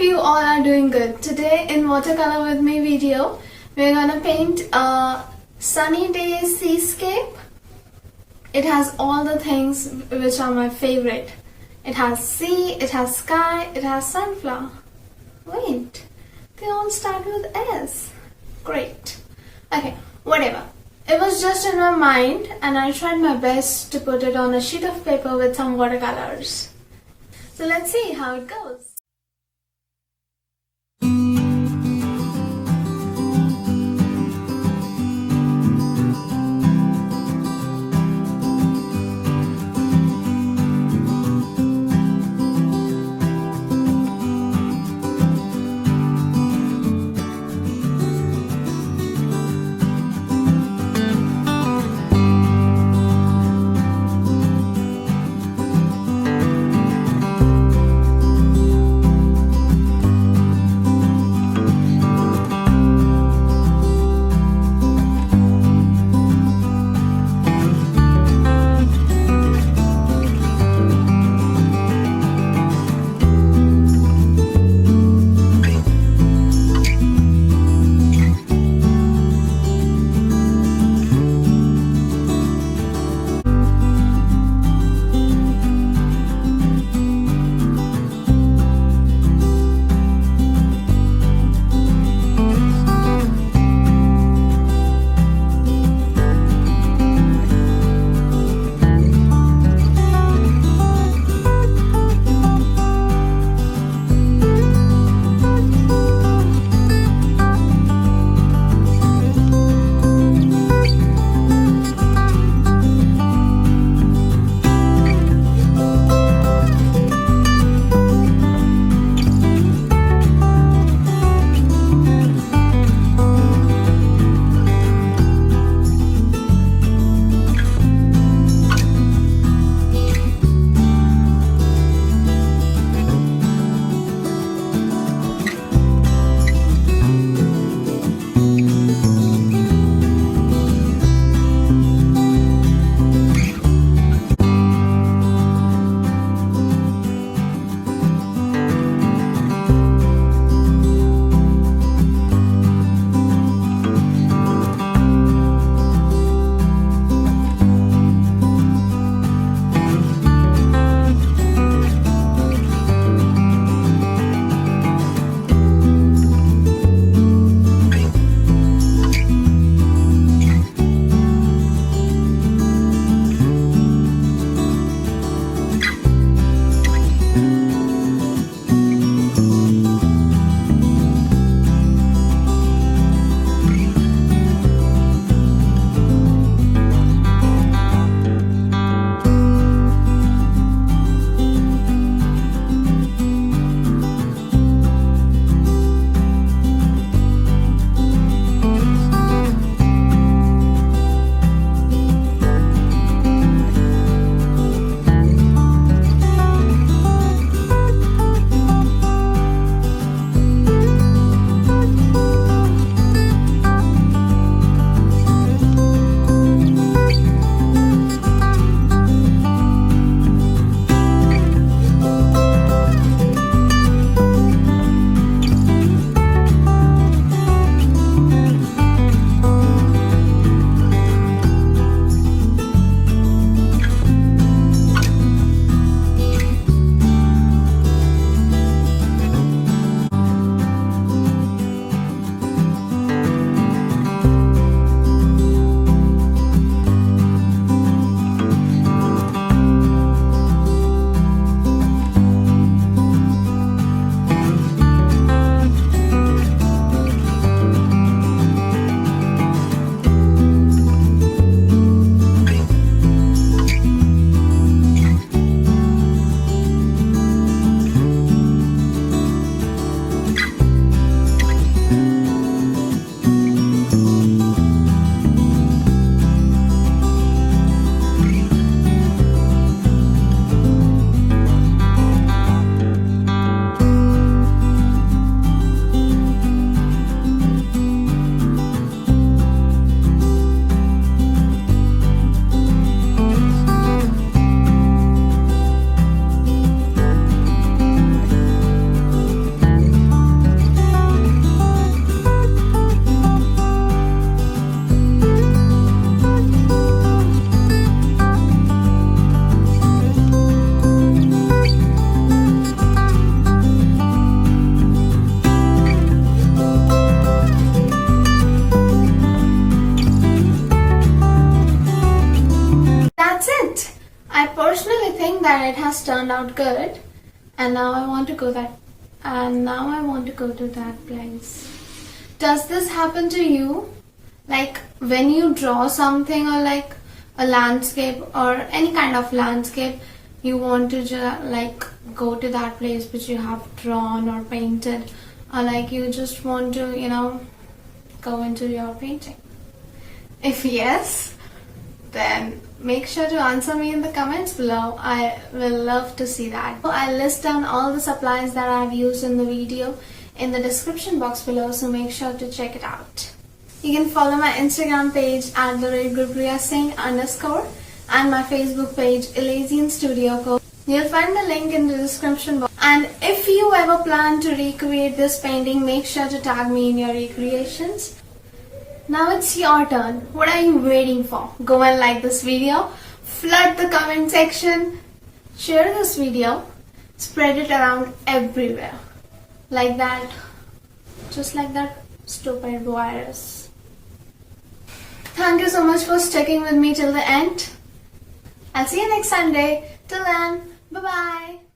hope you all are doing good. Today in Watercolor with Me video, we're gonna paint a sunny day seascape. It has all the things which are my favorite. It has sea, it has sky, it has sunflower. Wait, they all start with S. Great. Okay, whatever. It was just in my mind and I tried my best to put it on a sheet of paper with some watercolors. So let's see how it goes. I personally think that it has turned out good, and now I want to go to that place. Does this happen to you? Like when you draw something or like a landscape or any kind of landscape, you want to like go to that place which you have drawn or painted, or like you just want to, go into your painting. If yes, then make sure to answer me in the comments below. I will love to see that. I'll list down all the supplies that I've used in the video in the description box below, so make sure to check it out. You can follow my Instagram page at @@singh_ and my Facebook page Elysian Studio Co. You'll find the link in the description box. And if you ever plan to recreate this painting, make sure to tag me in your recreations. Now it's your turn. What are you waiting for? Go and like this video, flood the comment section, share this video, spread it around everywhere. Like that, just like that stupid virus. Thank you so much for sticking with me till the end. I'll see you next Sunday. Till then, bye bye.